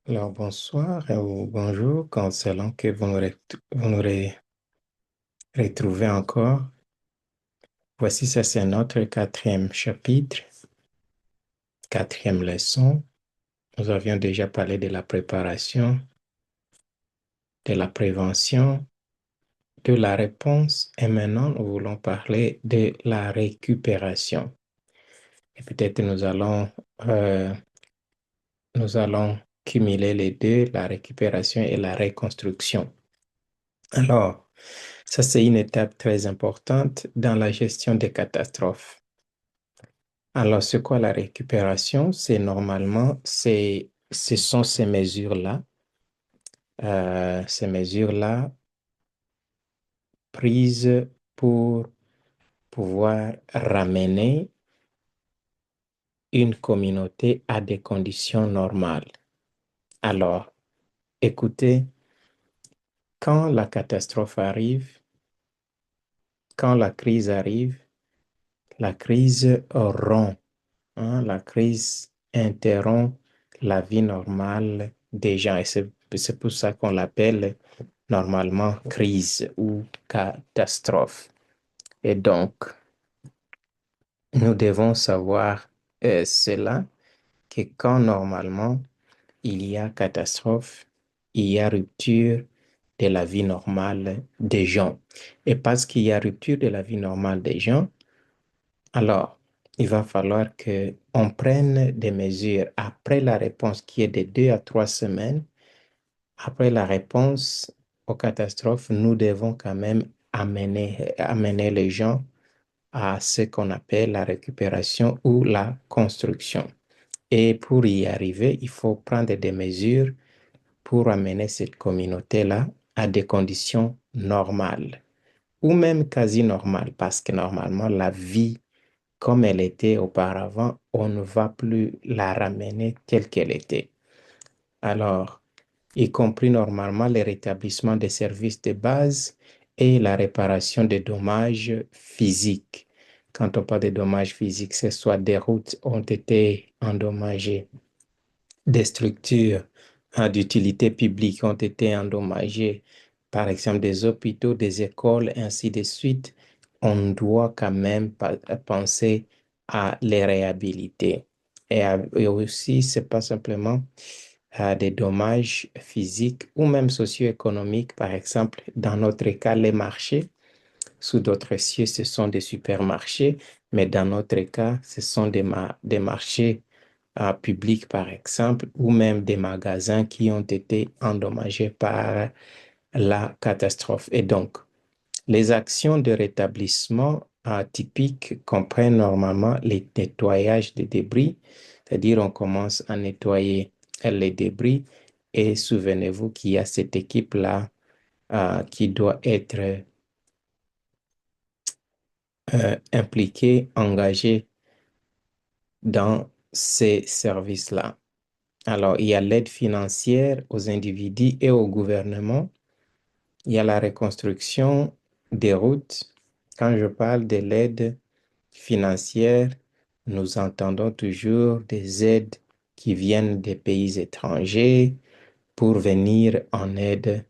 Alors, bonsoir ou bonjour, selon que vous nous retrouvez encore. Voici, ça c'est notre quatrième chapitre, quatrième leçon. Nous avions déjà parlé de la préparation, de la prévention, de la réponse et maintenant nous voulons parler de la récupération. Et peut-être euh, nous allons cumuler les deux, la récupération et la reconstruction. Alors, ça, c'est une étape très importante dans la gestion des catastrophes. Alors, c'est quoi la récupération? Ce sont ces mesures-là prises pour pouvoir ramener une communauté à des conditions normales. Alors, écoutez, quand la catastrophe arrive, quand la crise arrive, la crise rompt. La crise interrompt la vie normale des gens et c'est pour ça qu'on l'appelle normalement crise ou catastrophe. Et donc, nous devons savoir cela, que quand normalement il y a catastrophe, il y a rupture de la vie normale des gens. Et parce qu'il y a rupture de la vie normale des gens, alors, il va falloir que on prenne des mesures après la réponse qui est de 2 à 3 semaines. Après la réponse aux catastrophes, nous devons quand même amener les gens à ce qu'on appelle la récupération ou la construction. Et pour y arriver, il faut prendre des mesures pour amener cette communauté-là à des conditions normales ou même quasi normales, parce que normalement, la vie comme elle était auparavant, on ne va plus la ramener telle qu'elle était. Alors, y compris normalement le rétablissement des services de base et la réparation des dommages physiques. Quand on parle de dommages physiques, c'est soit des routes ont été endommagées, des structures d'utilité publique ont été endommagées, par exemple des hôpitaux, des écoles, ainsi de suite, on doit quand même penser à les réhabiliter. Et aussi, c'est pas simplement des dommages physiques ou même socio-économiques, par exemple, dans notre cas, les marchés. Sous d'autres cieux, ce sont des supermarchés, mais dans notre cas, ce sont des marchés publics, par exemple, ou même des magasins qui ont été endommagés par la catastrophe. Et donc, les actions de rétablissement typiques comprennent normalement les nettoyages des débris, c'est-à-dire on commence à nettoyer les débris et souvenez-vous qu'il y a cette équipe-là qui doit être impliquée, engagée dans ces services-là. Alors, il y a l'aide financière aux individus et au gouvernement. Il y a la reconstruction des routes. Quand je parle de l'aide financière, nous entendons toujours des aides qui viennent des pays étrangers pour venir en aide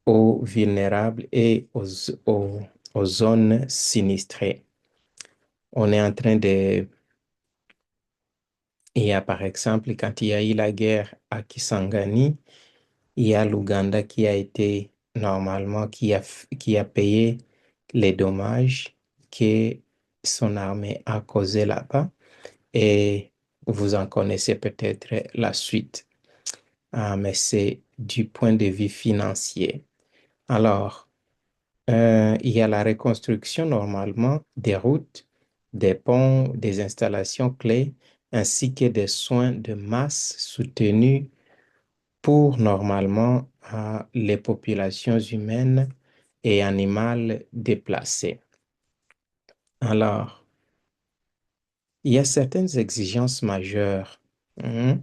aux vulnérables et aux zones sinistrées. On est en train de... Il y a par exemple, quand il y a eu la guerre à Kisangani, il y a l'Ouganda qui a été normalement, qui a payé les dommages que son armée a causés là-bas. Et vous en connaissez peut-être la suite. Mais c'est du point de vue financier. Alors, il y a la reconstruction normalement des routes, des ponts, des installations clés, ainsi que des soins de masse soutenus pour normalement les populations humaines et animales déplacées. Alors, il y a certaines exigences majeures. Mhm.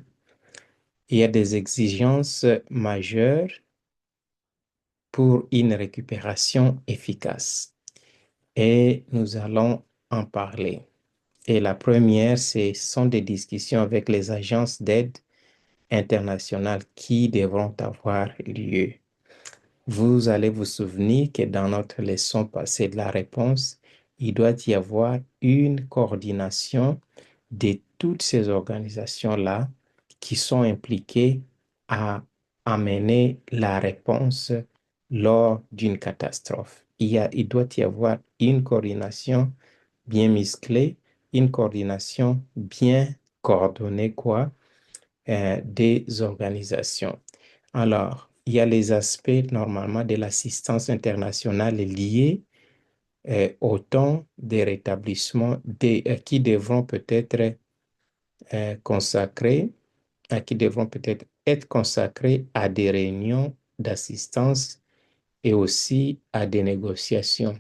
Il y a des exigences majeures pour une récupération efficace et nous allons en parler. Et la première, ce sont des discussions avec les agences d'aide internationales qui devront avoir lieu. Vous allez vous souvenir que dans notre leçon passée de la réponse, il doit y avoir une coordination de toutes ces organisations-là qui sont impliquées à amener la réponse lors d'une catastrophe. Il doit y avoir une coordination bien musclée, une coordination bien coordonnée, des organisations. Alors, il y a les aspects normalement de l'assistance internationale liés au temps des rétablissements qui devront peut-être consacrés, qui devront peut-être être consacrés à des réunions d'assistance et aussi à des négociations.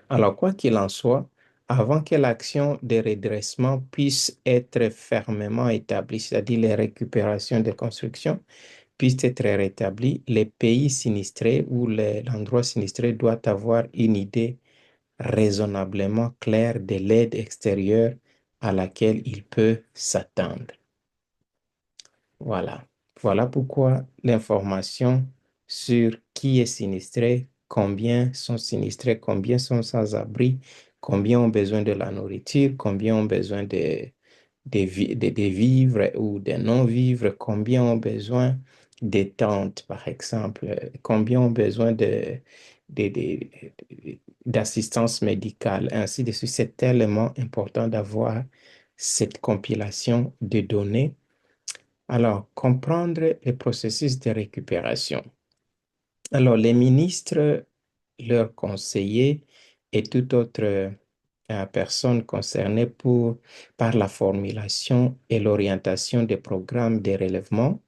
Alors, quoi qu'il en soit, avant que l'action de redressement puisse être fermement établie, c'est-à-dire les récupérations des constructions, puissent être rétablis, les pays sinistrés ou l'endroit sinistré doit avoir une idée raisonnablement claire de l'aide extérieure à laquelle il peut s'attendre. Voilà. Voilà pourquoi l'information sur qui est sinistré, combien sont sinistrés, combien sont sans abri, combien ont besoin de la nourriture, combien ont besoin des vivres ou des non-vivres, combien ont besoin des tentes, par exemple, combien ont besoin d'assistance médicale, ainsi de suite. C'est tellement important d'avoir cette compilation de données. Alors, comprendre les processus de récupération. Alors, les ministres, leurs conseillers et toute autre personne concernée par la formulation et l'orientation des programmes de relèvement,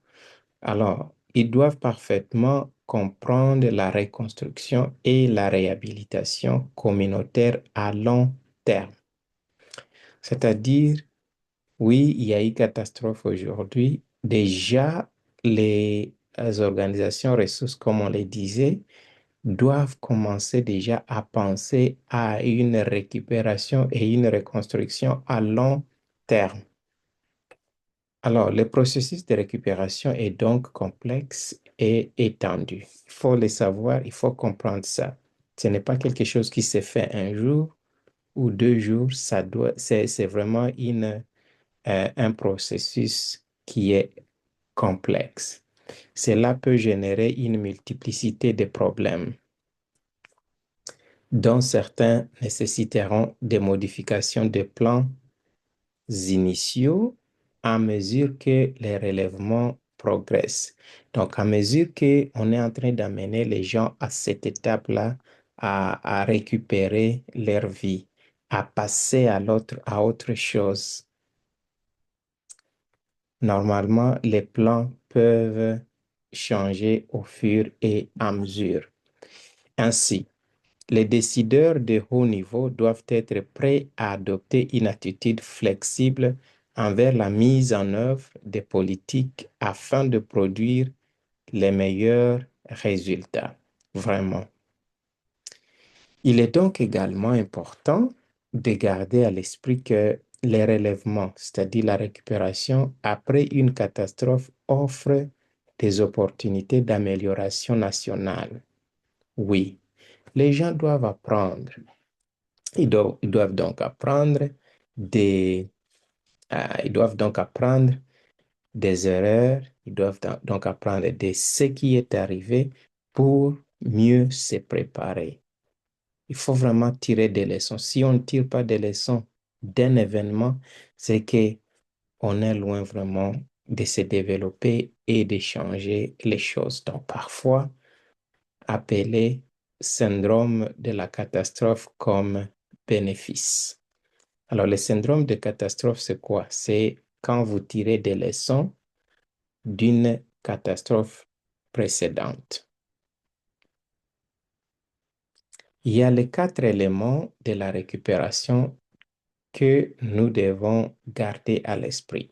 alors, ils doivent parfaitement comprendre la reconstruction et la réhabilitation communautaire à long terme. C'est-à-dire, oui, il y a eu catastrophe aujourd'hui. Déjà, les organisations ressources, comme on les disait, doivent commencer déjà à penser à une récupération et une reconstruction à long terme. Alors, le processus de récupération est donc complexe et étendu. Il faut le savoir, il faut comprendre ça. Ce n'est pas quelque chose qui se fait un jour ou 2 jours, c'est vraiment un processus qui est complexe. Cela peut générer une multiplicité de problèmes, dont certains nécessiteront des modifications de plans initiaux à mesure que les relèvements progressent. Donc, à mesure qu'on est en train d'amener les gens à cette étape-là, à récupérer leur vie, à passer à autre chose, normalement, les plans peuvent changer au fur et à mesure. Ainsi, les décideurs de haut niveau doivent être prêts à adopter une attitude flexible envers la mise en œuvre des politiques afin de produire les meilleurs résultats. Vraiment. Il est donc également important de garder à l'esprit que les relèvements, c'est-à-dire la récupération après une catastrophe, offrent des opportunités d'amélioration nationale. Oui, les gens doivent apprendre. Ils doivent donc apprendre ils doivent donc apprendre des erreurs, ils doivent donc apprendre de ce qui est arrivé pour mieux se préparer. Il faut vraiment tirer des leçons. Si on ne tire pas des leçons d'un événement, c'est que on est loin vraiment de se développer et de changer les choses. Donc parfois, appeler syndrome de la catastrophe comme bénéfice. Alors, le syndrome de catastrophe, c'est quoi? C'est quand vous tirez des leçons d'une catastrophe précédente. Il y a les 4 éléments de la récupération que nous devons garder à l'esprit.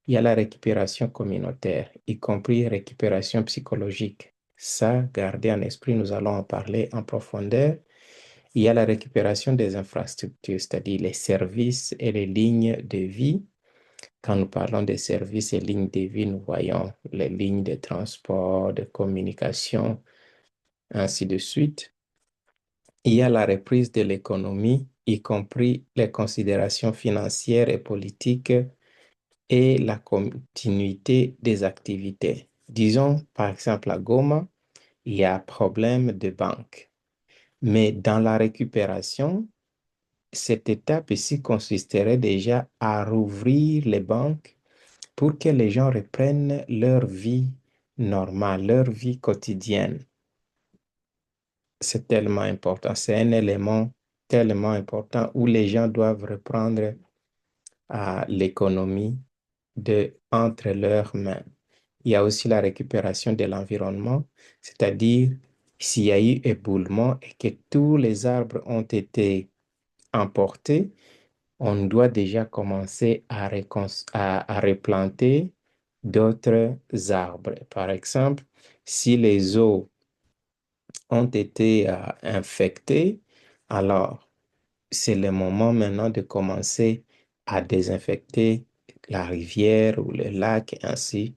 Il y a la récupération communautaire, y compris récupération psychologique. Ça, gardez en esprit, nous allons en parler en profondeur. Il y a la récupération des infrastructures, c'est-à-dire les services et les lignes de vie. Quand nous parlons des services et lignes de vie, nous voyons les lignes de transport, de communication, ainsi de suite. Il y a la reprise de l'économie, y compris les considérations financières et politiques et la continuité des activités. Disons, par exemple, à Goma, il y a problème de banque. Mais dans la récupération, cette étape ici consisterait déjà à rouvrir les banques pour que les gens reprennent leur vie normale, leur vie quotidienne. C'est tellement important. C'est un élément tellement important où les gens doivent reprendre l'économie entre leurs mains. Il y a aussi la récupération de l'environnement, c'est-à-dire s'il y a eu éboulement et que tous les arbres ont été emportés, on doit déjà commencer à replanter d'autres arbres. Par exemple, si les eaux ont été infectées, alors c'est le moment maintenant de commencer à désinfecter la rivière ou le lac, et ainsi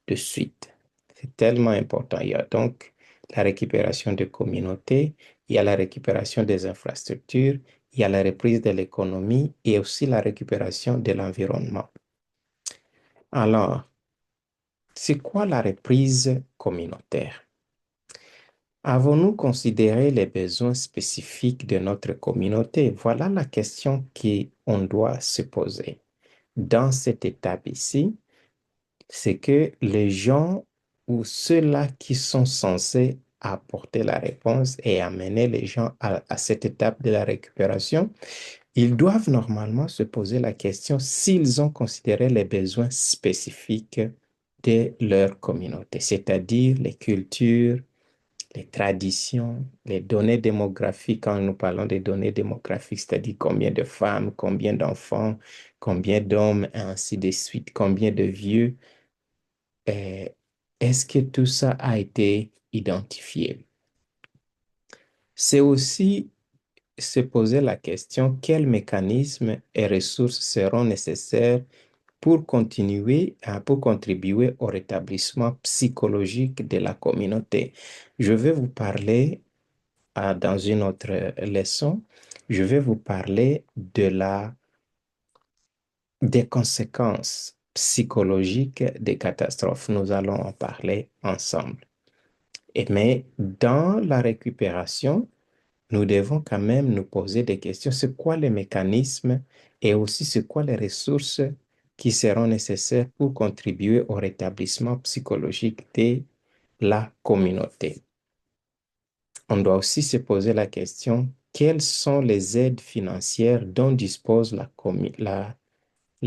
de suite. C'est tellement important. Il y a donc la récupération des communautés, il y a la récupération des infrastructures, il y a la reprise de l'économie et aussi la récupération de l'environnement. Alors, c'est quoi la reprise communautaire? Avons-nous considéré les besoins spécifiques de notre communauté? Voilà la question qu'on doit se poser. Dans cette étape ici, c'est que les gens ou ceux-là qui sont censés apporter la réponse et amener les gens à cette étape de la récupération, ils doivent normalement se poser la question s'ils ont considéré les besoins spécifiques de leur communauté, c'est-à-dire les cultures, les traditions, les données démographiques. Quand nous parlons des données démographiques, c'est-à-dire combien de femmes, combien d'enfants, combien d'hommes, et ainsi de suite, combien de vieux. euh, Est-ce que tout ça a été identifié? C'est aussi se poser la question, quels mécanismes et ressources seront nécessaires pour contribuer au rétablissement psychologique de la communauté. Je vais vous parler dans une autre leçon, je vais vous parler des conséquences psychologiques des catastrophes. Nous allons en parler ensemble. Mais dans la récupération, nous devons quand même nous poser des questions. C'est quoi les mécanismes et aussi c'est quoi les ressources qui seront nécessaires pour contribuer au rétablissement psychologique de la communauté? On doit aussi se poser la question, quelles sont les aides financières dont dispose la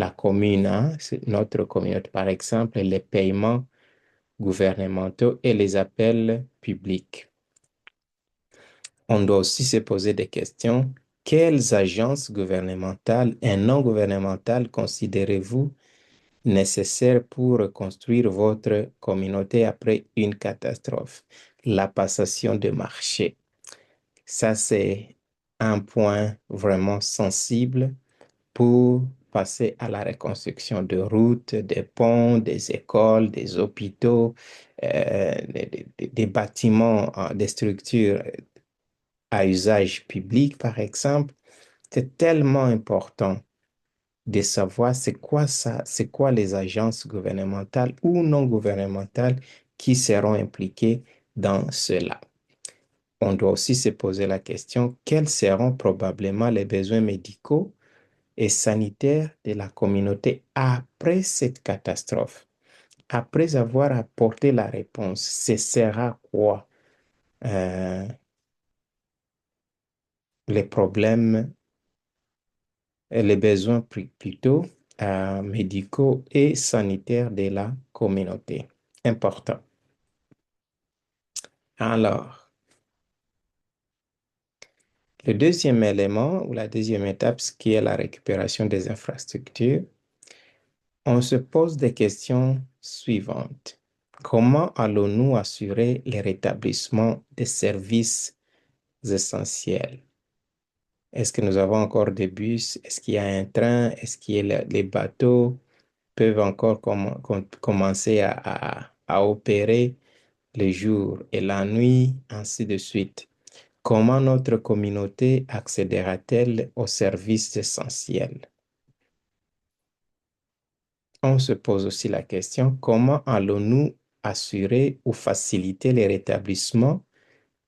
commune, hein, c'est notre communauté, par exemple, les paiements gouvernementaux et les appels publics. On doit aussi se poser des questions. Quelles agences gouvernementales et non gouvernementales considérez-vous nécessaires pour reconstruire votre communauté après une catastrophe? La passation de marché. Ça, c'est un point vraiment sensible pour passer à la reconstruction de routes, des ponts, des écoles, des hôpitaux, des bâtiments, des structures à usage public, par exemple. C'est tellement important de savoir c'est quoi ça, c'est quoi les agences gouvernementales ou non gouvernementales qui seront impliquées dans cela. On doit aussi se poser la question, quels seront probablement les besoins médicaux et sanitaires de la communauté après cette catastrophe? Après avoir apporté la réponse, ce sera quoi les problèmes les besoins plutôt médicaux et sanitaires de la communauté. Important. Alors, le deuxième élément ou la deuxième étape, ce qui est la récupération des infrastructures, on se pose des questions suivantes. Comment allons-nous assurer le rétablissement des services essentiels? Est-ce que nous avons encore des bus? Est-ce qu'il y a un train? Est-ce qu'il y a les bateaux? peuvent encore commencer à opérer le jour et la nuit, ainsi de suite. Comment notre communauté accédera-t-elle aux services essentiels? On se pose aussi la question, comment allons-nous assurer ou faciliter le rétablissement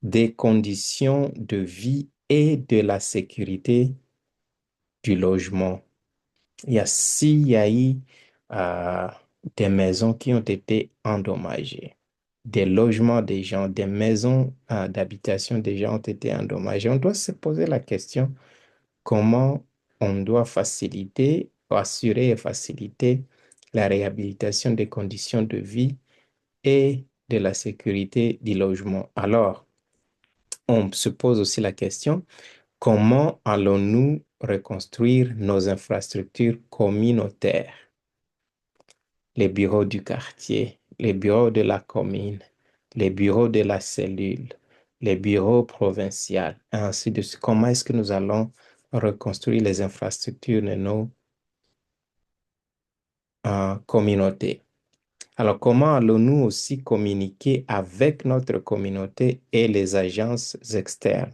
des conditions de vie et de la sécurité du logement? S'il y a eu euh, des maisons qui ont été endommagées, des logements des gens, des maisons d'habitation des gens ont été endommagées, on doit se poser la question comment on doit faciliter, assurer et faciliter la réhabilitation des conditions de vie et de la sécurité du logement. Alors, on se pose aussi la question, comment allons-nous reconstruire nos infrastructures communautaires, les bureaux du quartier, les bureaux de la commune, les bureaux de la cellule, les bureaux provinciaux, et ainsi de suite. Comment est-ce que nous allons reconstruire les infrastructures de nos communautés? Alors, comment allons-nous aussi communiquer avec notre communauté et les agences externes?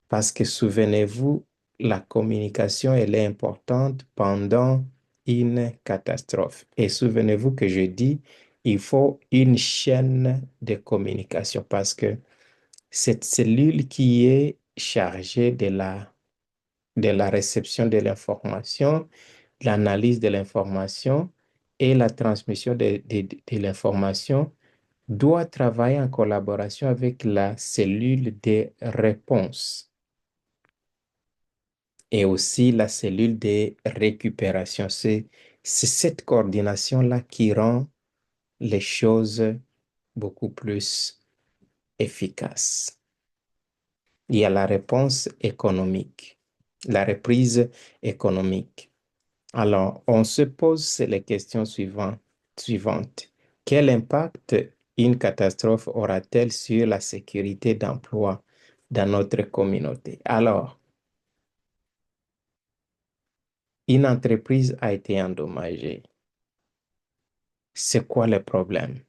Parce que souvenez-vous, la communication, elle est importante pendant une catastrophe. Et souvenez-vous que je dis, il faut une chaîne de communication parce que cette cellule qui est chargée de la réception de l'information, l'analyse de l'information et la transmission de l'information doit travailler en collaboration avec la cellule de réponse et aussi la cellule de récupération. C'est cette coordination-là qui rend les choses beaucoup plus efficaces. Il y a la réponse économique, la reprise économique. Alors, on se pose les questions suivantes. Quel impact une catastrophe aura-t-elle sur la sécurité d'emploi dans notre communauté? Alors, une entreprise a été endommagée. C'est quoi le problème?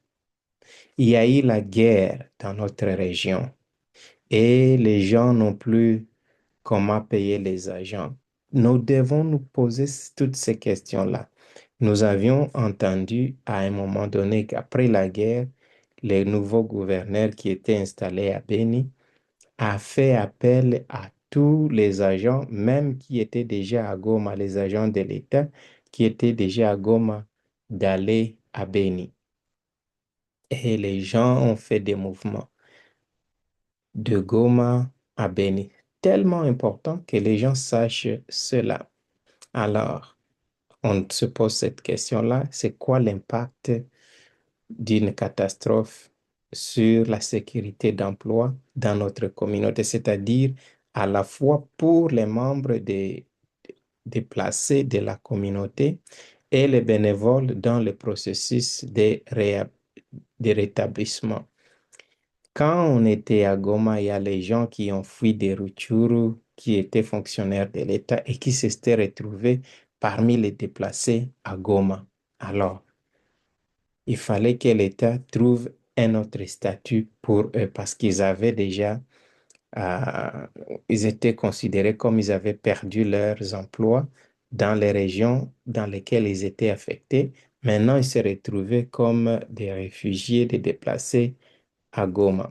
Il y a eu la guerre dans notre région et les gens n'ont plus comment payer les agents. Nous devons nous poser toutes ces questions-là. Nous avions entendu à un moment donné qu'après la guerre, le nouveau gouverneur qui était installé à Beni a fait appel à tous les agents, même qui étaient déjà à Goma, les agents de l'État qui étaient déjà à Goma, d'aller à Beni. Et les gens ont fait des mouvements de Goma à Beni, tellement important que les gens sachent cela. Alors, on se pose cette question-là, c'est quoi l'impact d'une catastrophe sur la sécurité d'emploi dans notre communauté, c'est-à-dire à la fois pour les membres des déplacés de la communauté et les bénévoles dans le processus de rétablissement. Quand on était à Goma, il y a les gens qui ont fui des Rutshuru, qui étaient fonctionnaires de l'État et qui s'étaient retrouvés parmi les déplacés à Goma. Alors, il fallait que l'État trouve un autre statut pour eux parce qu'ils avaient déjà, euh, ils étaient considérés comme ils avaient perdu leurs emplois dans les régions dans lesquelles ils étaient affectés. Maintenant, ils se retrouvaient comme des réfugiés, des déplacés à Goma.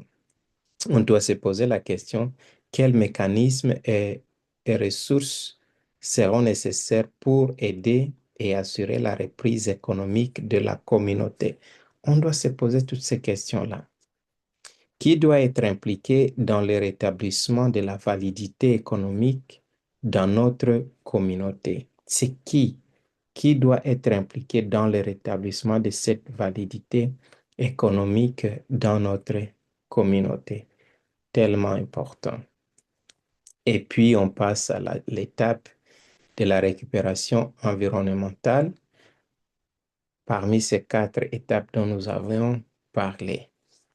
On doit se poser la question, quels mécanismes et ressources seront nécessaires pour aider et assurer la reprise économique de la communauté? On doit se poser toutes ces questions-là. Qui doit être impliqué dans le rétablissement de la validité économique dans notre communauté? C'est qui doit être impliqué dans le rétablissement de cette validité économique dans notre communauté? Tellement important. Et puis, on passe à l'étape de la récupération environnementale parmi ces quatre étapes dont nous avons parlé.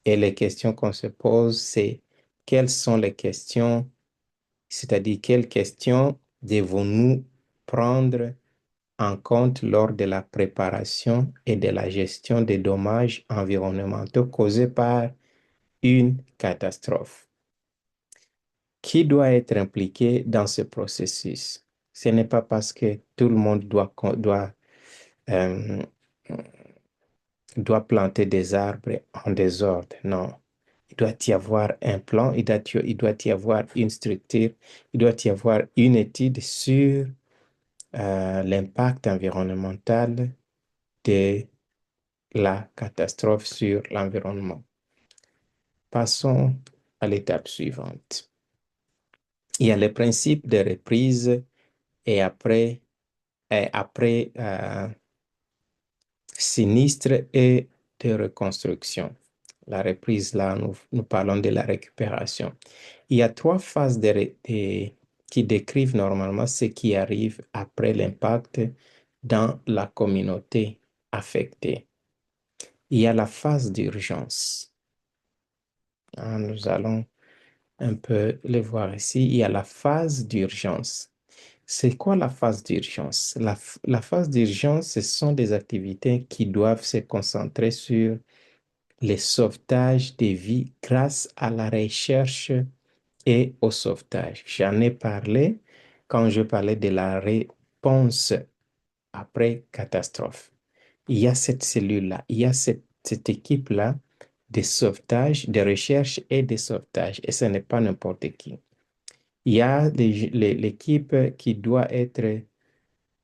Et les questions qu'on se pose, c'est quelles sont les questions, c'est-à-dire quelles questions devons-nous prendre en compte lors de la préparation et de la gestion des dommages environnementaux causés par une catastrophe. Qui doit être impliqué dans ce processus? Ce n'est pas parce que tout le monde euh, doit planter des arbres en désordre. Non. Il doit y avoir un plan, il doit y avoir une structure, il doit y avoir une étude sur l'impact environnemental de la catastrophe sur l'environnement. Passons à l'étape suivante. Il y a le principe de reprise et après sinistre et de reconstruction. La reprise, là, nous parlons de la récupération. Il y a trois phases qui décrivent normalement ce qui arrive après l'impact dans la communauté affectée. Il y a la phase d'urgence. Nous allons un peu le voir ici. Il y a la phase d'urgence. C'est quoi la phase d'urgence? La phase d'urgence, ce sont des activités qui doivent se concentrer sur le sauvetage des vies grâce à la recherche et au sauvetage. J'en ai parlé quand je parlais de la réponse après catastrophe. Il y a cette cellule-là, il y a cette équipe-là de sauvetage, de recherche et de sauvetage. Et ce n'est pas n'importe qui. Il y a l'équipe qui doit être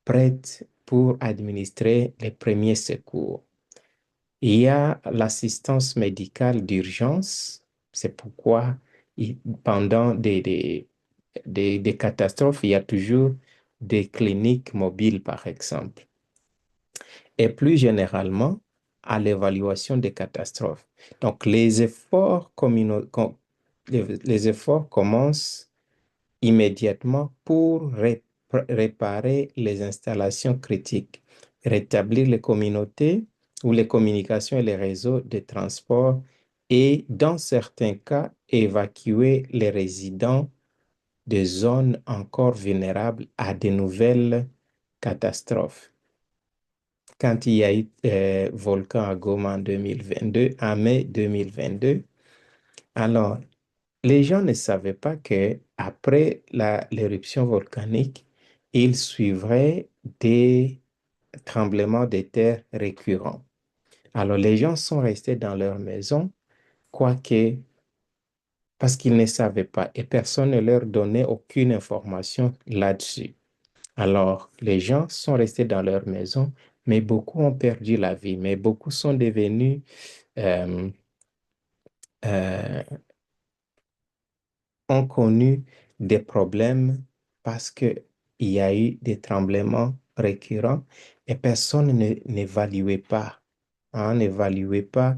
prête pour administrer les premiers secours. Il y a l'assistance médicale d'urgence. C'est pourquoi pendant des catastrophes, il y a toujours des cliniques mobiles, par exemple. Et plus généralement, à l'évaluation des catastrophes. Donc, les efforts commencent immédiatement pour réparer les installations critiques, rétablir les communautés ou les communications et les réseaux de transport et, dans certains cas, évacuer les résidents de zones encore vulnérables à de nouvelles catastrophes. Quand il y a eu volcan à Goma en 2022, en mai 2022, alors les gens ne savaient pas que après l'éruption volcanique, il suivrait des tremblements de terre récurrents. Alors les gens sont restés dans leur maison, quoique parce qu'ils ne savaient pas et personne ne leur donnait aucune information là-dessus. Alors les gens sont restés dans leur maison, mais beaucoup ont perdu la vie, mais beaucoup sont devenus euh, euh, ont connu des problèmes parce qu'il y a eu des tremblements récurrents et personne n'évaluait pas, n'évaluait pas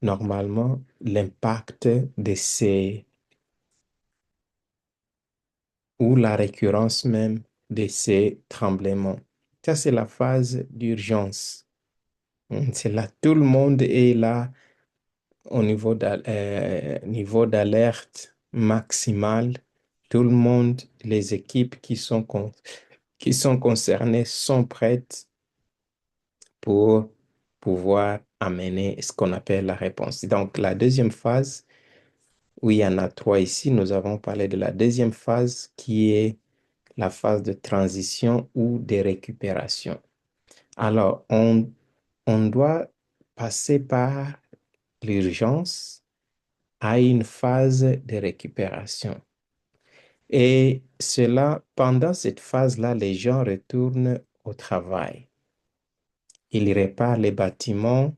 normalement l'impact de ces, ou la récurrence même de ces tremblements. Ça, c'est la phase d'urgence. C'est là, tout le monde est là au niveau d'alerte maximale. Tout le monde, les équipes qui sont concernées sont prêtes pour pouvoir amener ce qu'on appelle la réponse. Donc, la deuxième phase, où il y en a trois ici, nous avons parlé de la deuxième phase qui est la phase de transition ou de récupération. Alors, on doit passer par l'urgence à une phase de récupération. Et cela, pendant cette phase-là, les gens retournent au travail. Ils réparent les bâtiments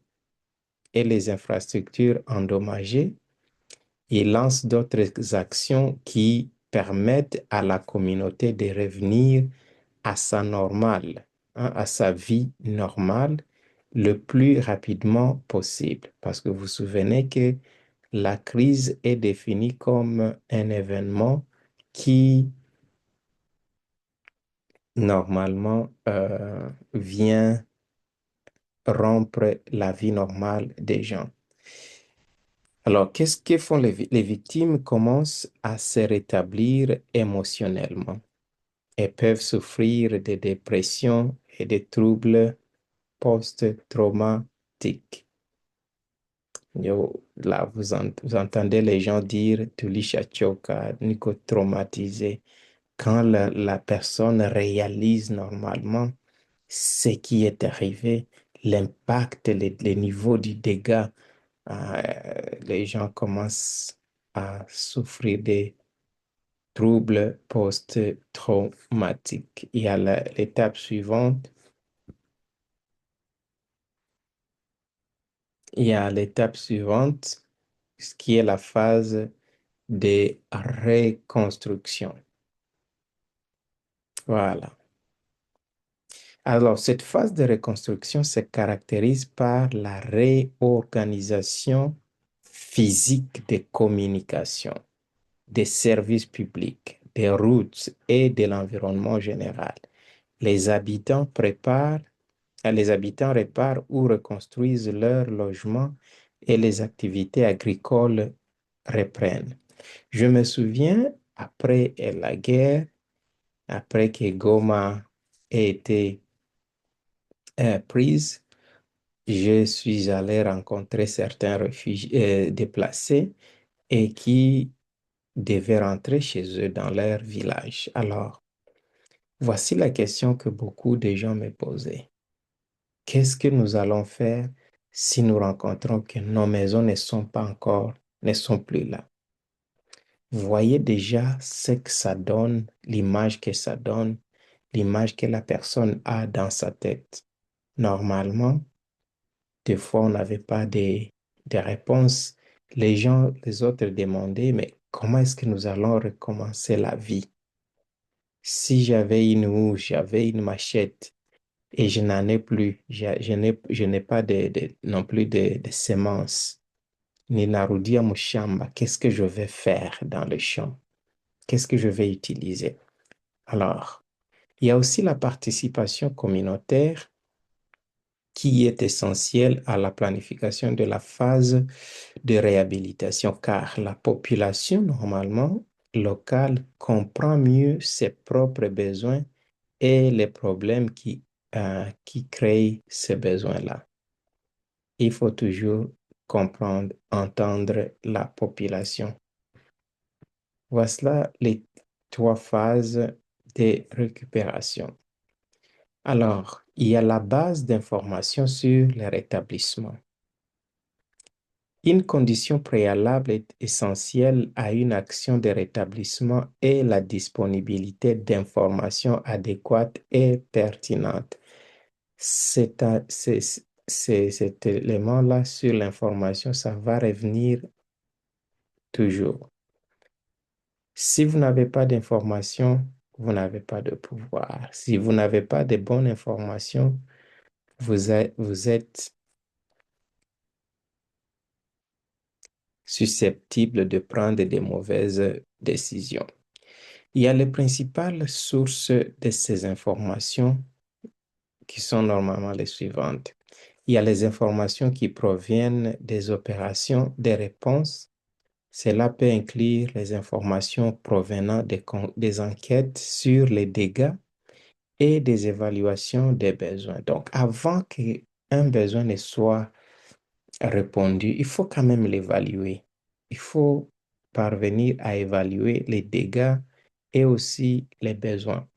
et les infrastructures endommagées. Ils lancent d'autres actions qui permettent à la communauté de revenir à sa normale, à sa vie normale, le plus rapidement possible. Parce que vous vous souvenez que la crise est définie comme un événement qui, normalement, vient rompre la vie normale des gens. Alors, qu'est-ce que font les victimes? Commencent à se rétablir émotionnellement et peuvent souffrir de dépression et des troubles post-traumatiques. Là, vous entendez les gens dire tulishachoka, niko traumatisé. Quand la personne réalise normalement ce qui est arrivé, l'impact, les niveaux du dégât, les gens commencent à souffrir des troubles post-traumatiques. Il y a l'étape suivante. Il y a l'étape suivante, ce qui est la phase de reconstruction. Voilà. Alors, cette phase de reconstruction se caractérise par la réorganisation physique des communications, des services publics, des routes et de l'environnement général. Les habitants les habitants réparent ou reconstruisent leurs logements et les activités agricoles reprennent. Je me souviens, après la guerre, après que Goma ait été prise, je suis allé rencontrer certains réfugiés déplacés et qui devaient rentrer chez eux dans leur village. Alors, voici la question que beaucoup de gens me posaient. Qu'est-ce que nous allons faire si nous rencontrons que nos maisons ne sont plus là? Voyez déjà ce que ça donne, l'image que ça donne, l'image que la personne a dans sa tête. Normalement, des fois, on n'avait pas des réponses. Les autres demandaient, mais comment est-ce que nous allons recommencer la vie? Si j'avais une houe, j'avais une machette et je n'en ai plus, je n'ai pas non plus de semences, ni narudia mushamba, qu'est-ce que je vais faire dans le champ? Qu'est-ce que je vais utiliser? Alors, il y a aussi la participation communautaire qui est essentielle à la planification de la phase de réhabilitation, car la population normalement locale comprend mieux ses propres besoins et les problèmes qui créent ces besoins-là. Il faut toujours comprendre, entendre la population. Voici les trois phases de récupération. Alors, il y a la base d'information sur le rétablissement. Une condition préalable est essentielle à une action de rétablissement est la disponibilité d'informations adéquates et pertinentes. Cet élément-là sur l'information, ça va revenir toujours. Si vous n'avez pas d'informations, vous n'avez pas de pouvoir. Si vous n'avez pas de bonnes informations, vous êtes susceptible de prendre des mauvaises décisions. Il y a les principales sources de ces informations qui sont normalement les suivantes. Il y a les informations qui proviennent des opérations des réponses. Cela peut inclure les informations provenant des enquêtes sur les dégâts et des évaluations des besoins. Donc, avant qu'un besoin ne soit répondu, il faut quand même l'évaluer. Il faut parvenir à évaluer les dégâts et aussi les besoins.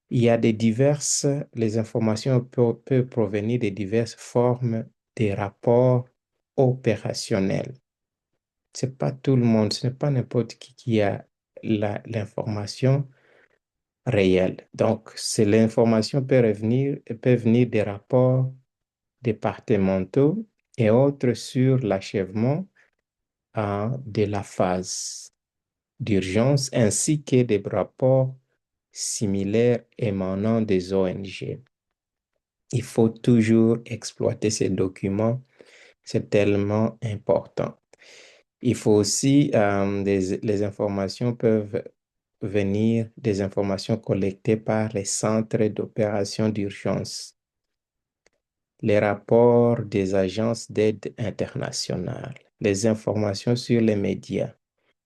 Il y a les informations peuvent provenir de diverses formes de rapports opérationnels. C'est pas tout le monde, ce n'est pas n'importe qui a l'information réelle. Donc, l'information peut venir des rapports départementaux et autres sur l'achèvement de la phase d'urgence ainsi que des rapports similaires émanant des ONG. Il faut toujours exploiter ces documents, c'est tellement important. Il faut aussi, les informations peuvent venir des informations collectées par les centres d'opération d'urgence, les rapports des agences d'aide internationale, les informations sur les médias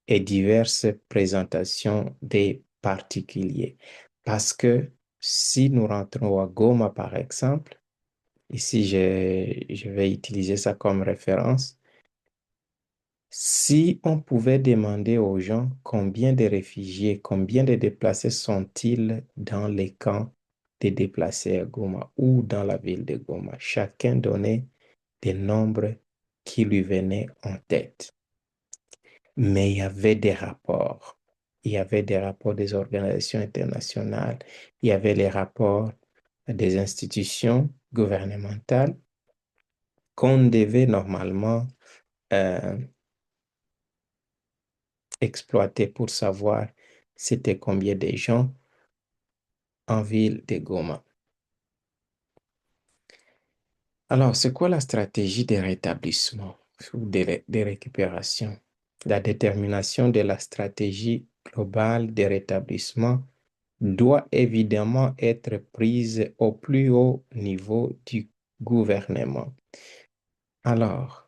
et diverses présentations des particuliers. Parce que Si nous rentrons à Goma, par exemple, ici je vais utiliser ça comme référence, si on pouvait demander aux gens combien de réfugiés, combien de déplacés sont-ils dans les camps de déplacés à Goma ou dans la ville de Goma, chacun donnait des nombres qui lui venaient en tête. Mais il y avait des rapports. Il y avait des rapports des organisations internationales. Il y avait les rapports des institutions gouvernementales qu'on devait normalement euh, exploiter pour savoir c'était combien de gens en ville de Goma. Alors, c'est quoi la stratégie de rétablissement ou de récupération? La détermination de la stratégie globale de rétablissement doit évidemment être prise au plus haut niveau du gouvernement. Alors,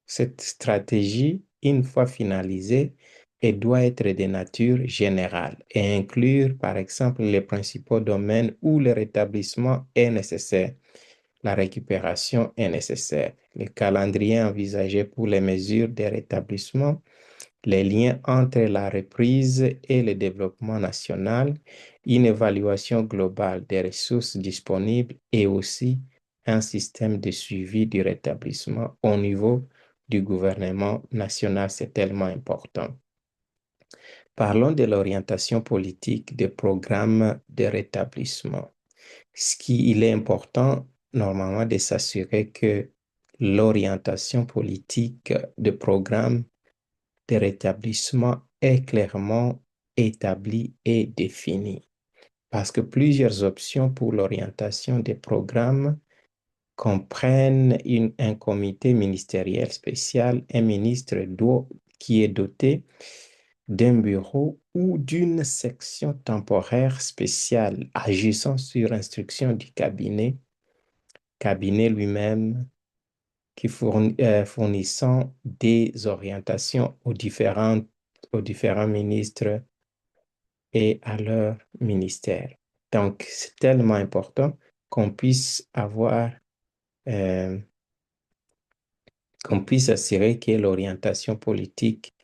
cette stratégie, une fois finalisée, elle doit être de nature générale et inclure, par exemple, les principaux domaines où le rétablissement est nécessaire. La récupération est nécessaire. Le calendrier envisagé pour les mesures de rétablissement, les liens entre la reprise et le développement national, une évaluation globale des ressources disponibles et aussi un système de suivi du rétablissement au niveau du gouvernement national. C'est tellement important. Parlons de l'orientation politique des programmes de rétablissement. Il est important normalement de s'assurer que l'orientation politique de programme de rétablissement est clairement établie et définie. Parce que plusieurs options pour l'orientation des programmes comprennent un comité ministériel spécial, un ministre qui est doté d'un bureau ou d'une section temporaire spéciale agissant sur instruction du cabinet lui-même qui fournissant des orientations aux différents ministres et à leur ministère. Donc, c'est tellement important qu'on puisse euh, qu'on puisse assurer que l'orientation politique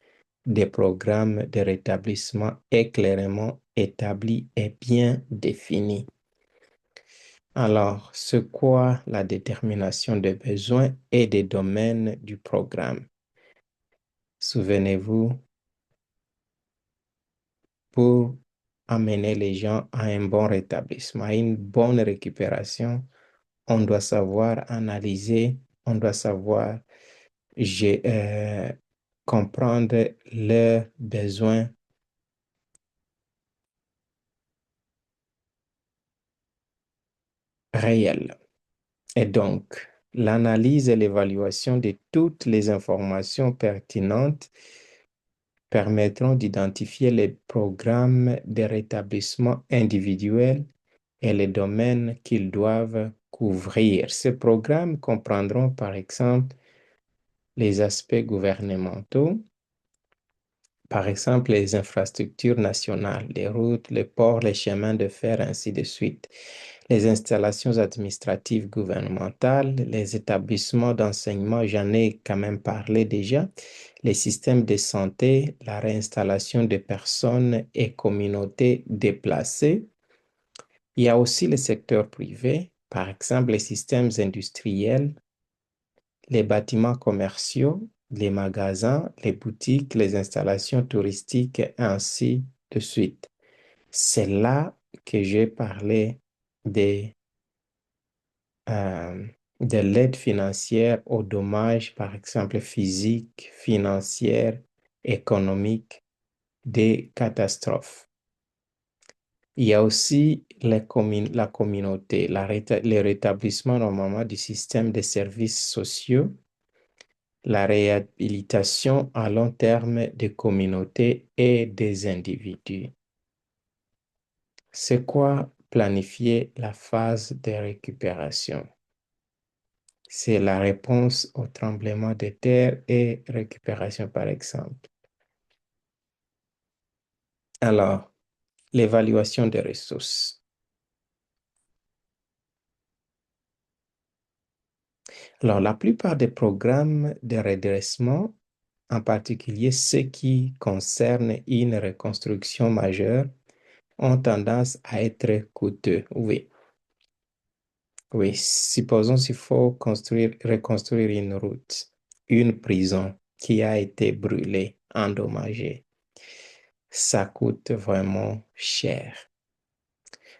des programmes de rétablissement est clairement établie et bien définie. Alors, c'est quoi la détermination des besoins et des domaines du programme? Souvenez-vous, pour amener les gens à un bon rétablissement, à une bonne récupération, on doit savoir analyser, on doit savoir comprendre leurs besoins réels. Et donc, l'analyse et l'évaluation de toutes les informations pertinentes permettront d'identifier les programmes de rétablissement individuel et les domaines qu'ils doivent couvrir. Ces programmes comprendront par exemple les aspects gouvernementaux, par exemple les infrastructures nationales, les routes, les ports, les chemins de fer, ainsi de suite, les installations administratives gouvernementales, les établissements d'enseignement, j'en ai quand même parlé déjà, les systèmes de santé, la réinstallation des personnes et communautés déplacées. Il y a aussi le secteur privé, par exemple les systèmes industriels, les bâtiments commerciaux, les magasins, les boutiques, les installations touristiques, et ainsi de suite. C'est là que j'ai parlé des, euh, de l'aide financière aux dommages, par exemple physiques, financières, économiques des catastrophes. Il y a aussi la communauté, le rétablissement normalement du système de services sociaux, la réhabilitation à long terme des communautés et des individus. C'est quoi planifier la phase de récupération? C'est la réponse au tremblement de terre et récupération, par exemple. Alors, L'évaluation des ressources. Alors, la plupart des programmes de redressement, en particulier ceux qui concernent une reconstruction majeure, ont tendance à être coûteux. Oui, oui. Supposons qu'il faut reconstruire une route, une prison qui a été brûlée, endommagée. Ça coûte vraiment cher.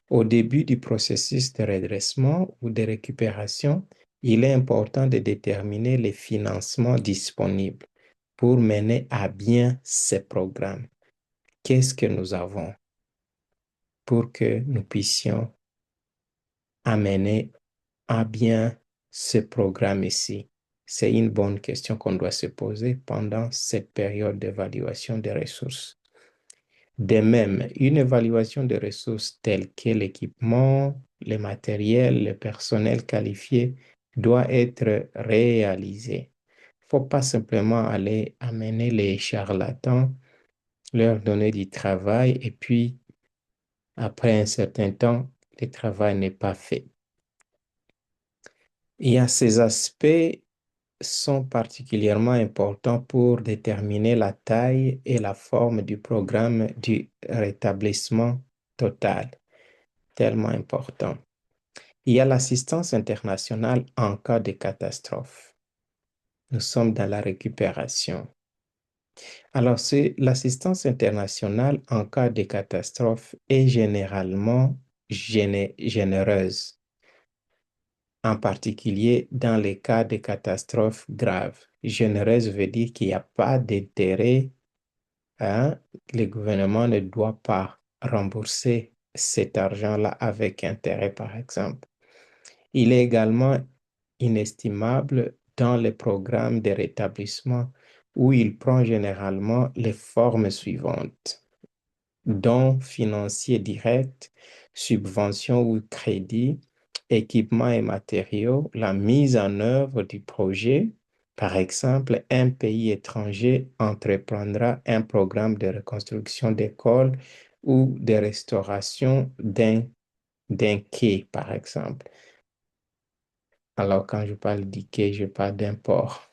Au début du processus de redressement ou de récupération, il est important de déterminer les financements disponibles pour mener à bien ces programmes. Qu'est-ce que nous avons pour que nous puissions amener à bien ce programme ici? C'est une bonne question qu'on doit se poser pendant cette période d'évaluation des ressources. De même, une évaluation de ressources telles que l'équipement, le matériel, le personnel qualifié doit être réalisée. Il ne faut pas simplement aller amener les charlatans, leur donner du travail et puis après un certain temps, le travail n'est pas fait. Il y a ces aspects sont particulièrement importants pour déterminer la taille et la forme du programme du rétablissement total, tellement important. Il y a l'assistance internationale en cas de catastrophe. Nous sommes dans la récupération. Alors, l'assistance internationale en cas de catastrophe est généralement généreuse, en particulier dans les cas de catastrophes graves. Généreuse veut dire qu'il n'y a pas d'intérêt, hein? Le gouvernement ne doit pas rembourser cet argent-là avec intérêt, par exemple. Il est également inestimable dans les programmes de rétablissement où il prend généralement les formes suivantes: dons financiers directs, subventions ou crédits, équipements et matériaux, la mise en œuvre du projet. Par exemple, un pays étranger entreprendra un programme de reconstruction d'écoles ou de restauration d'un quai, par exemple. Alors, quand je parle du quai, je parle d'un port.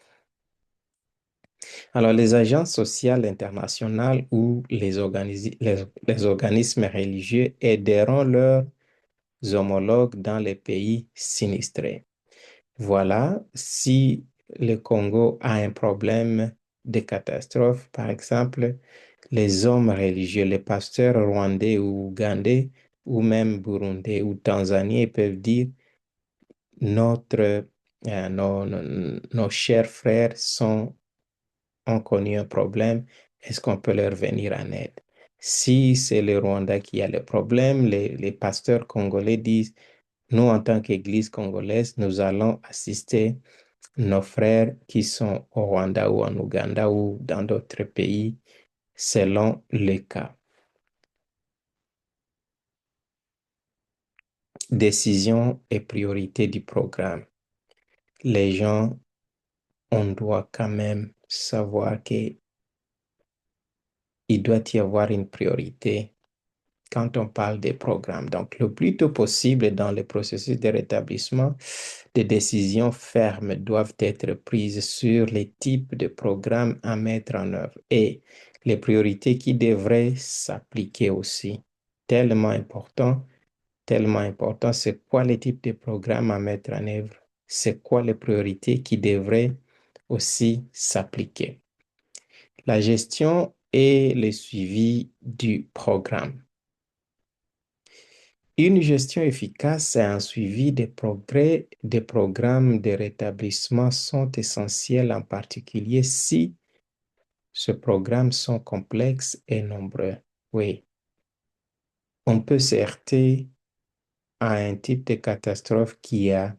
Alors, les agences sociales internationales ou les organismes religieux aideront leurs homologues dans les pays sinistrés. Voilà, si le Congo a un problème de catastrophe, par exemple, les hommes religieux, les pasteurs rwandais ou ougandais, ou même burundais ou tanzaniens peuvent dire: nos chers frères ont connu un problème, est-ce qu'on peut leur venir en aide? Si c'est le Rwanda qui a le problème, les pasteurs congolais disent: nous, en tant qu'Église congolaise, nous allons assister nos frères qui sont au Rwanda ou en Ouganda ou dans d'autres pays, selon le cas. Décision et priorité du programme. Les gens, on doit quand même savoir qu'il doit y avoir une priorité quand on parle des programmes. Donc, le plus tôt possible dans le processus de rétablissement, des décisions fermes doivent être prises sur les types de programmes à mettre en œuvre et les priorités qui devraient s'appliquer aussi. Tellement important, c'est quoi les types de programmes à mettre en œuvre? C'est quoi les priorités qui devraient aussi s'appliquer? La gestion et le suivi du programme. Une gestion efficace et un suivi des progrès des programmes de rétablissement sont essentiels, en particulier si ces programmes sont complexes et nombreux. Oui, on peut se heurter à un type de catastrophe qui a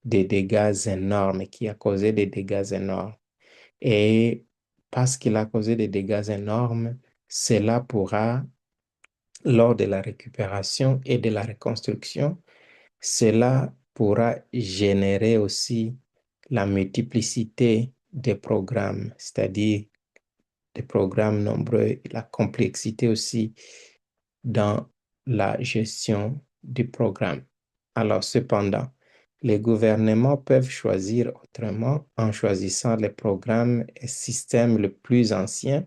des dégâts énormes, qui a causé des dégâts énormes. Et parce qu'il a causé des dégâts énormes, cela pourra, lors de la récupération et de la reconstruction, cela pourra générer aussi la multiplicité des programmes, c'est-à-dire des programmes nombreux, la complexité aussi dans la gestion du programme. Alors, cependant, les gouvernements peuvent choisir autrement en choisissant les programmes et systèmes les plus anciens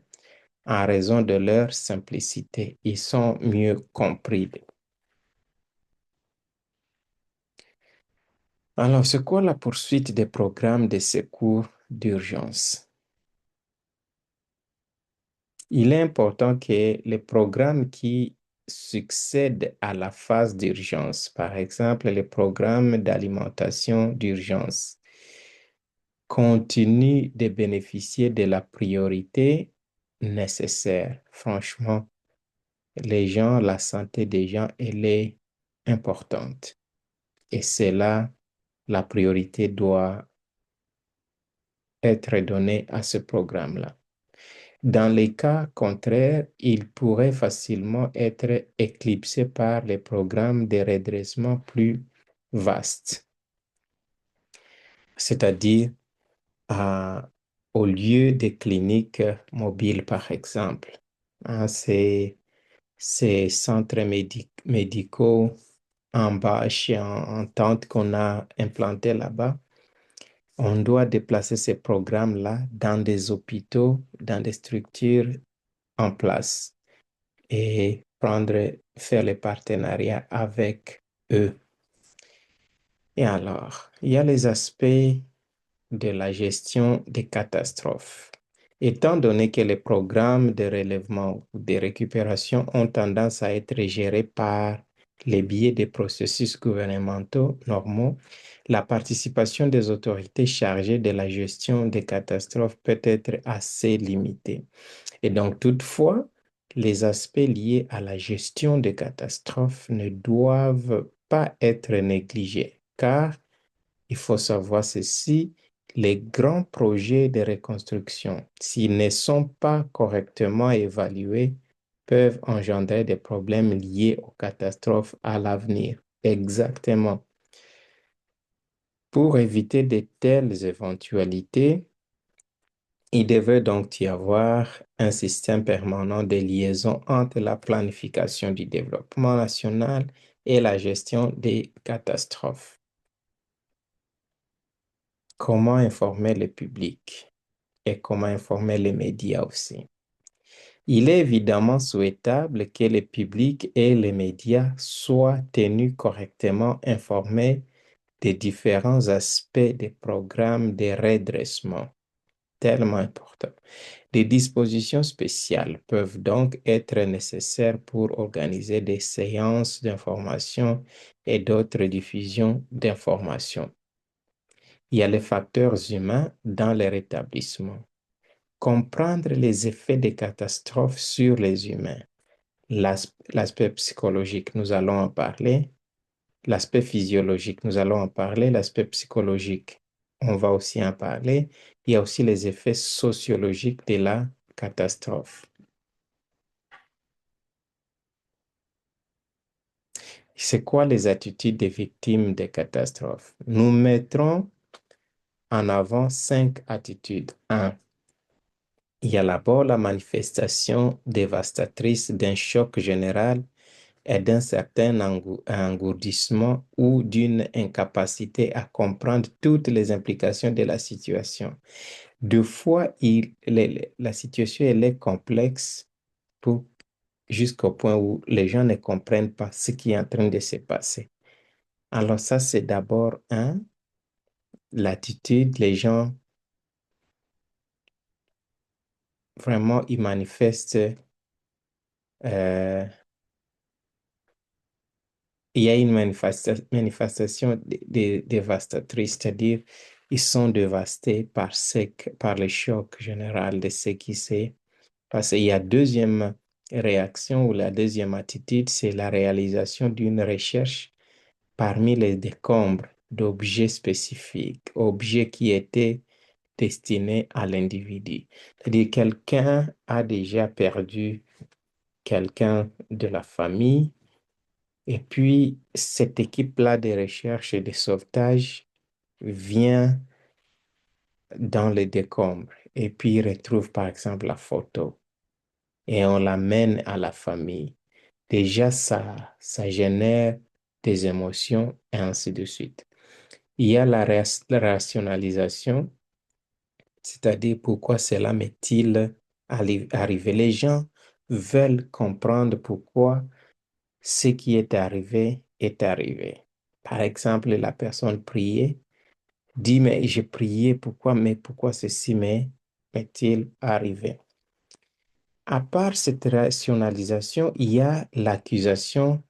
en raison de leur simplicité. Ils sont mieux compris. Alors, c'est quoi la poursuite des programmes de secours d'urgence? Il est important que les programmes qui succèdent à la phase d'urgence, par exemple les programmes d'alimentation d'urgence, continuent de bénéficier de la priorité nécessaire. Franchement, la santé des gens, elle est importante. Et c'est là, la priorité doit être donnée à ce programme-là. Dans les cas contraires, il pourrait facilement être éclipsé par les programmes de redressement plus vastes, c'est-à-dire à- au lieu des cliniques mobiles, par exemple. Hein, ces centres médicaux en bâche et en tente qu'on a implantés là-bas, on doit déplacer ces programmes-là dans des hôpitaux, dans des structures en place et faire les partenariats avec eux. Et alors, il y a les aspects de la gestion des catastrophes. Étant donné que les programmes de relèvement ou de récupération ont tendance à être gérés par les biais des processus gouvernementaux normaux, la participation des autorités chargées de la gestion des catastrophes peut être assez limitée. Et donc, toutefois, les aspects liés à la gestion des catastrophes ne doivent pas être négligés, car il faut savoir ceci, les grands projets de reconstruction, s'ils ne sont pas correctement évalués, peuvent engendrer des problèmes liés aux catastrophes à l'avenir. Exactement. Pour éviter de telles éventualités, il devait donc y avoir un système permanent de liaison entre la planification du développement national et la gestion des catastrophes. Comment informer le public et comment informer les médias aussi? Il est évidemment souhaitable que le public et les médias soient tenus correctement informés des différents aspects des programmes de redressement, tellement important. Des dispositions spéciales peuvent donc être nécessaires pour organiser des séances d'information et d'autres diffusions d'informations. Il y a les facteurs humains dans les rétablissements. Comprendre les effets des catastrophes sur les humains. L'aspect psychologique, nous allons en parler. L'aspect physiologique, nous allons en parler. L'aspect psychologique, on va aussi en parler. Il y a aussi les effets sociologiques de la catastrophe. C'est quoi les attitudes des victimes des catastrophes? Nous mettrons en avant 5 attitudes. 1. Il y a d'abord la manifestation dévastatrice d'un choc général et d'un certain engourdissement ou d'une incapacité à comprendre toutes les implications de la situation. Deux fois, la situation elle est complexe pour, jusqu'au point où les gens ne comprennent pas ce qui est en train de se passer. Alors ça, c'est d'abord l'attitude, les gens vraiment, ils manifestent euh, il y a une manifestation dévastatrice, c'est-à-dire ils sont dévastés par le choc général de ce qui s'est passé. Il y a deuxième réaction ou la deuxième attitude, c'est la réalisation d'une recherche parmi les décombres d'objets spécifiques, objets qui étaient destinés à l'individu. C'est-à-dire quelqu'un a déjà perdu quelqu'un de la famille et puis, cette équipe-là de recherche et de sauvetage vient dans les décombres et puis retrouve par exemple la photo et on l'amène à la famille. déjà ça génère des émotions et ainsi de suite. Il y a la rationalisation, c'est-à-dire pourquoi cela m'est-il arrivé. Les gens veulent comprendre pourquoi ce qui est arrivé est arrivé. Par exemple, la personne priait, dit, mais j'ai prié, pourquoi, mais pourquoi ceci m'est-il arrivé? À part cette rationalisation, il y a l'accusation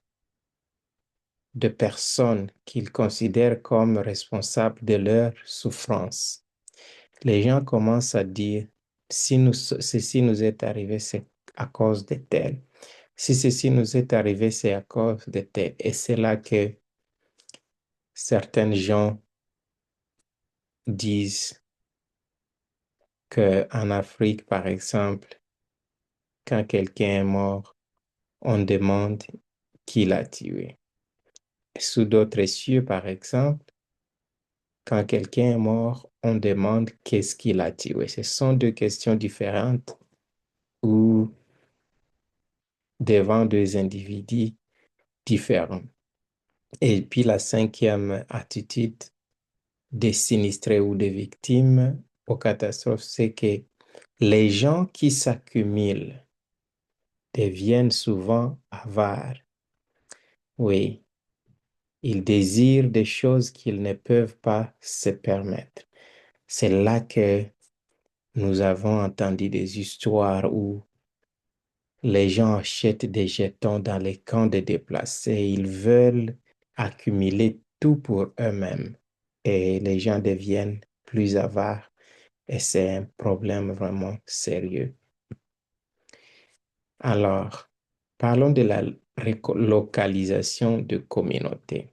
de personnes qu'ils considèrent comme responsables de leur souffrance. Les gens commencent à dire, si ceci nous est arrivé, c'est à cause de tel. Si ceci nous est arrivé, c'est à cause de tel. Et c'est là que certains gens disent qu'en Afrique, par exemple, quand quelqu'un est mort, on demande qui l'a tué. Sous d'autres cieux, par exemple, quand quelqu'un est mort, on demande qu'est-ce qui l'a tué. Ce sont deux questions différentes ou devant deux individus différents. Et puis la cinquième attitude des sinistrés ou des victimes aux catastrophes, c'est que les gens qui s'accumulent deviennent souvent avares. Oui, ils désirent des choses qu'ils ne peuvent pas se permettre. C'est là que nous avons entendu des histoires où les gens achètent des jetons dans les camps de déplacés. Ils veulent accumuler tout pour eux-mêmes et les gens deviennent plus avares et c'est un problème vraiment sérieux. Alors, parlons de la localisation de communautés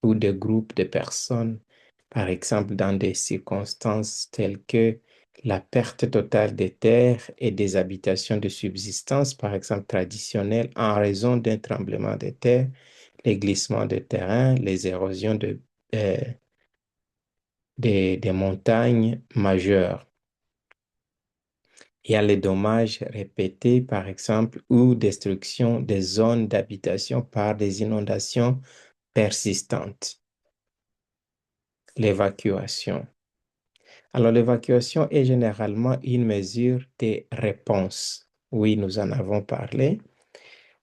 ou de groupes de personnes, par exemple dans des circonstances telles que la perte totale des terres et des habitations de subsistance, par exemple traditionnelles, en raison d'un tremblement de terre, les glissements de terrain, les érosions euh, des montagnes majeures. Il y a les dommages répétés, par exemple, ou destruction des zones d'habitation par des inondations persistantes. L'évacuation. Alors, l'évacuation est généralement une mesure de réponse. Oui, nous en avons parlé,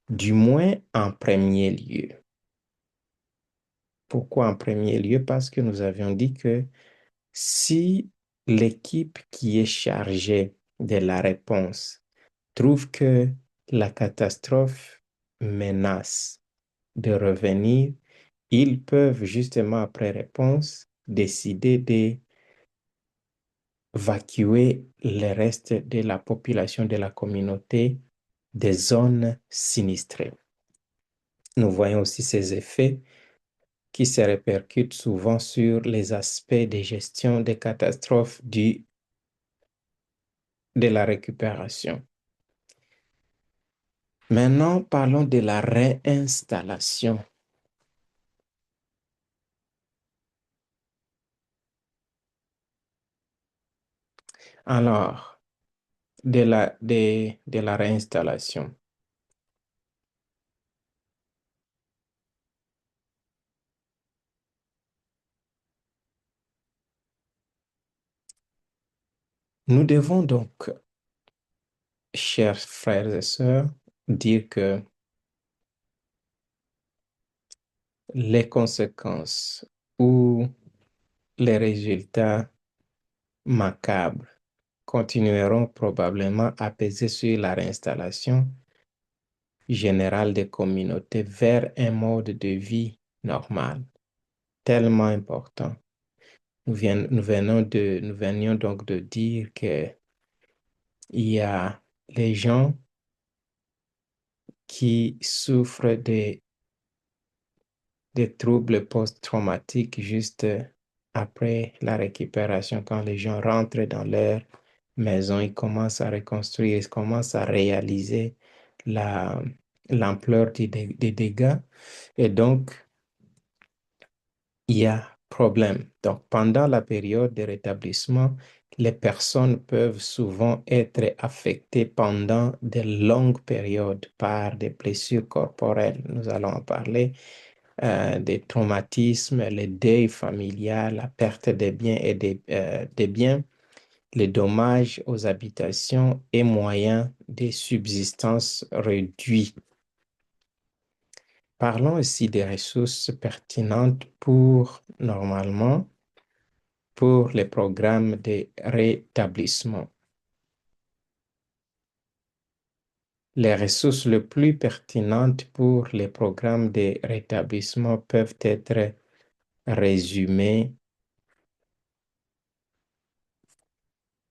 du moins en premier lieu. Pourquoi en premier lieu? Parce que nous avions dit que si l'équipe qui est chargée de la réponse trouve que la catastrophe menace de revenir, ils peuvent justement après réponse décider d'évacuer le reste de la population de la communauté des zones sinistrées. Nous voyons aussi ces effets qui se répercutent souvent sur les aspects de gestion des catastrophes de la récupération. Maintenant, parlons de la réinstallation. Alors, de la réinstallation. Nous devons donc, chers frères et sœurs, dire que les conséquences ou les résultats macabres continueront probablement à peser sur la réinstallation générale des communautés vers un mode de vie normal, tellement important. Nous venions donc de dire que il y a les gens qui souffrent des troubles post-traumatiques juste après la récupération. Quand les gens rentrent dans leur maison, ils commencent à reconstruire, ils commencent à réaliser la, l'ampleur des dégâts. Et donc, il y a Problème. Donc, pendant la période de rétablissement, les personnes peuvent souvent être affectées pendant de longues périodes par des blessures corporelles. Nous allons en parler, des traumatismes, le deuil familial, la perte des biens et des biens, les dommages aux habitations et moyens de subsistance réduits. Parlons aussi des ressources pertinentes pour les programmes de rétablissement. Les ressources les plus pertinentes pour les programmes de rétablissement peuvent être résumées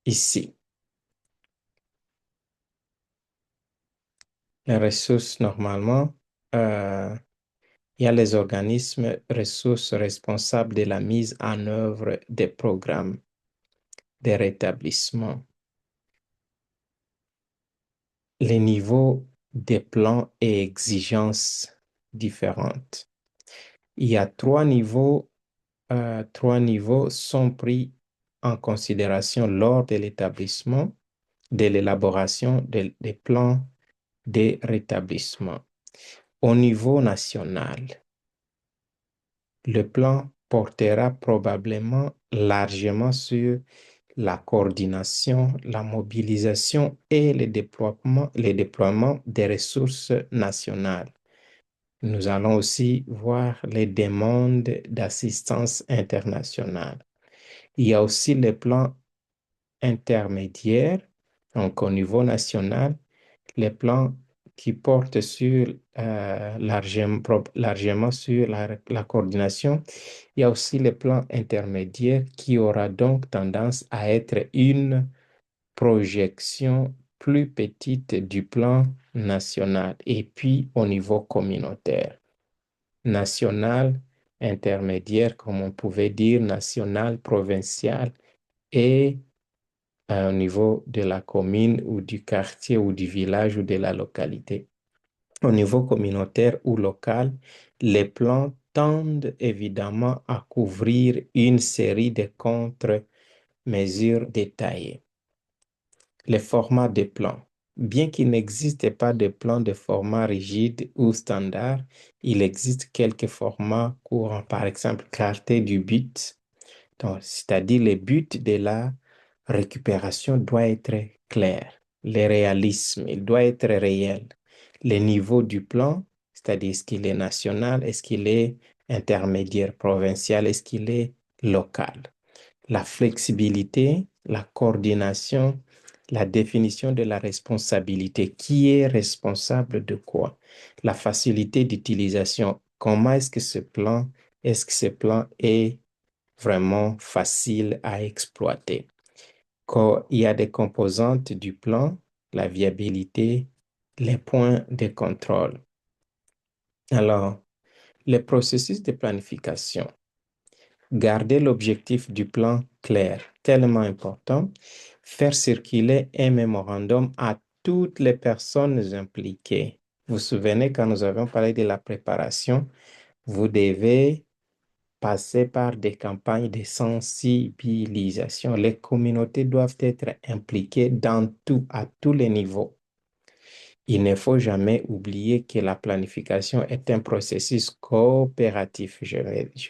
ici. Les ressources, normalement, euh, il y a les organismes ressources responsables de la mise en œuvre des programmes de rétablissement. Les niveaux des plans et exigences différentes. Il y a trois niveaux sont pris en considération lors de l'établissement, de l'élaboration des plans de rétablissement. Au niveau national, le plan portera probablement largement sur la coordination, la mobilisation et le déploiement des ressources nationales. Nous allons aussi voir les demandes d'assistance internationale. Il y a aussi les plans intermédiaires, donc au niveau national, les plans qui portent largement sur la coordination. Il y a aussi les plans intermédiaires qui aura donc tendance à être une projection plus petite du plan national et puis au niveau communautaire. National, intermédiaire, comme on pouvait dire, national, provincial et au niveau de la commune ou du quartier ou du village ou de la localité. Au niveau communautaire ou local, les plans tendent évidemment à couvrir une série de contre-mesures détaillées. Les formats des plans. Bien qu'il n'existe pas de plan de format rigide ou standard, il existe quelques formats courants, par exemple, clarté du but, donc, c'est-à-dire le but de la récupération doit être clair. Le réalisme, il doit être réel. Le niveau du plan, c'est-à-dire est-ce qu'il est national, est-ce qu'il est intermédiaire, provincial, est-ce qu'il est local. La flexibilité, la coordination, la définition de la responsabilité. Qui est responsable de quoi? La facilité d'utilisation. Comment est-ce que ce plan est vraiment facile à exploiter? Quand il y a des composantes du plan, la viabilité, les points de contrôle. Alors, le processus de planification. Garder l'objectif du plan clair, tellement important. Faire circuler un mémorandum à toutes les personnes impliquées. Vous vous souvenez, quand nous avons parlé de la préparation, vous devez passer par des campagnes de sensibilisation. Les communautés doivent être impliquées dans tout, à tous les niveaux. Il ne faut jamais oublier que la planification est un processus coopératif. Je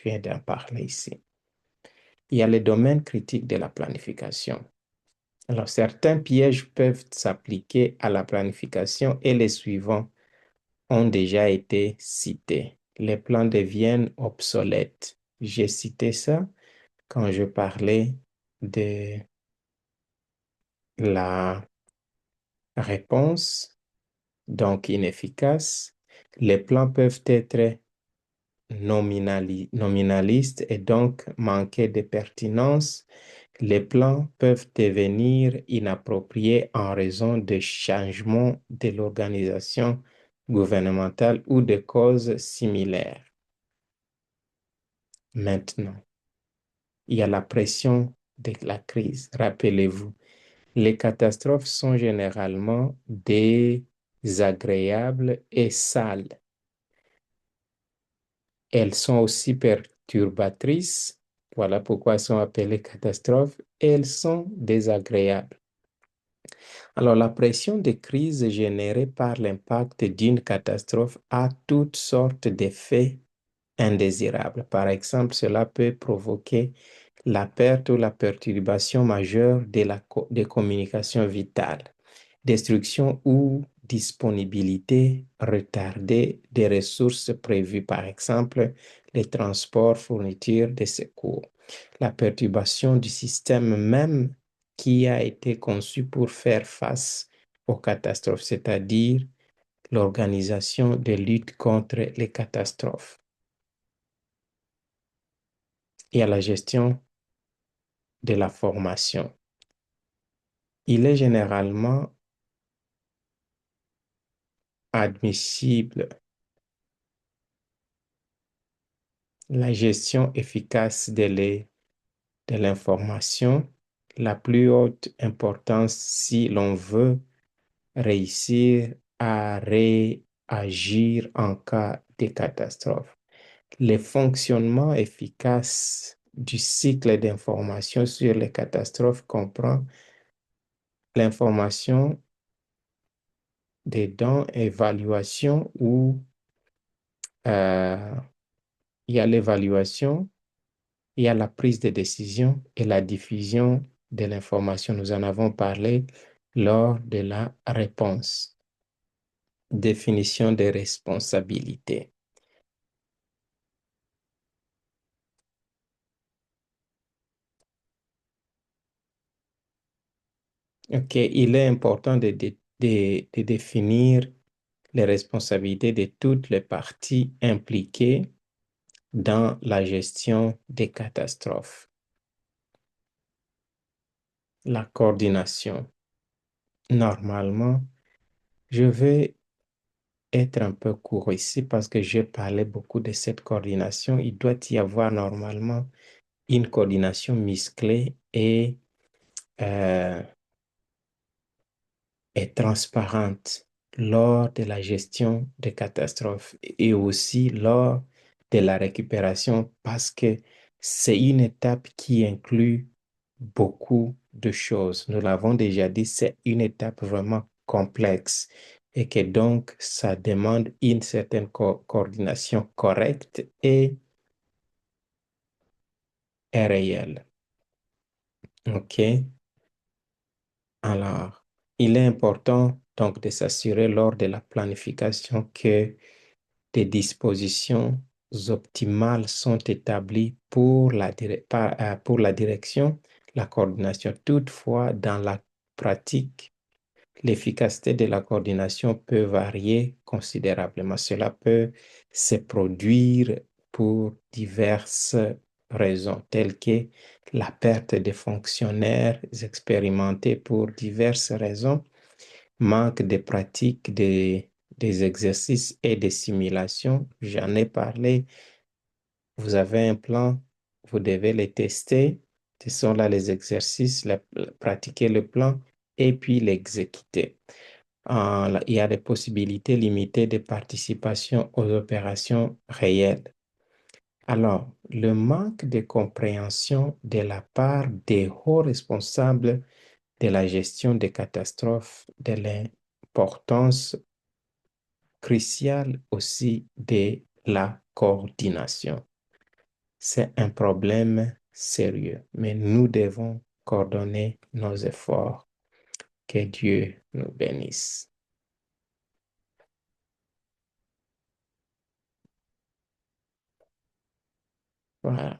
viens d'en parler ici. Il y a les domaines critiques de la planification. Alors, certains pièges peuvent s'appliquer à la planification et les suivants ont déjà été cités. Les plans deviennent obsolètes. J'ai cité ça quand je parlais de la réponse, donc inefficace. Les plans peuvent être nominalistes et donc manquer de pertinence. Les plans peuvent devenir inappropriés en raison de changements de l'organisation gouvernementale ou de causes similaires. Maintenant, il y a la pression de la crise. Rappelez-vous, les catastrophes sont généralement désagréables et sales. Elles sont aussi perturbatrices. Voilà pourquoi elles sont appelées catastrophes. Et elles sont désagréables. Alors, la pression de crise générée par l'impact d'une catastrophe a toutes sortes d'effets indésirables. Par exemple, cela peut provoquer la perte ou la perturbation majeure des communications vitales, destruction ou disponibilité retardée des ressources prévues, par exemple les transports, fournitures, des secours, la perturbation du système même qui a été conçu pour faire face aux catastrophes, c'est-à-dire l'organisation de lutte contre les catastrophes et à la gestion de la formation. Il est généralement admissible la gestion efficace de l'information, la plus haute importance si l'on veut réussir à réagir en cas de catastrophe. Le fonctionnement efficace du cycle d'information sur les catastrophes comprend l'information dedans, évaluation où euh, il y a l'évaluation, il y a la prise de décision et la diffusion de l'information. Nous en avons parlé lors de la réponse. Définition des responsabilités. OK, il est important de définir les responsabilités de toutes les parties impliquées dans la gestion des catastrophes. La coordination. Normalement, je vais être un peu court ici parce que je parlais beaucoup de cette coordination. Il doit y avoir normalement une coordination musclée euh, et transparente lors de la gestion des catastrophes et aussi lors de la récupération parce que c'est une étape qui inclut beaucoup de choses. Nous l'avons déjà dit, c'est une étape vraiment complexe et que donc ça demande une certaine coordination correcte et réelle. OK? Alors, il est important donc de s'assurer lors de la planification que des dispositions optimales sont établies pour pour la direction, la coordination. Toutefois, dans la pratique, l'efficacité de la coordination peut varier considérablement. Cela peut se produire pour diverses raisons, telles que la perte de fonctionnaires expérimentés pour diverses raisons, manque de pratique des exercices et des simulations. J'en ai parlé. Vous avez un plan, vous devez les tester. Ce sont là les exercices, pratiquer le plan et puis l'exécuter. Il y a des possibilités limitées de participation aux opérations réelles. Alors, le manque de compréhension de la part des hauts responsables de la gestion des catastrophes, de l'importance cruciale aussi de la coordination. C'est un problème sérieux, mais nous devons coordonner nos efforts. Que Dieu nous bénisse. Voilà.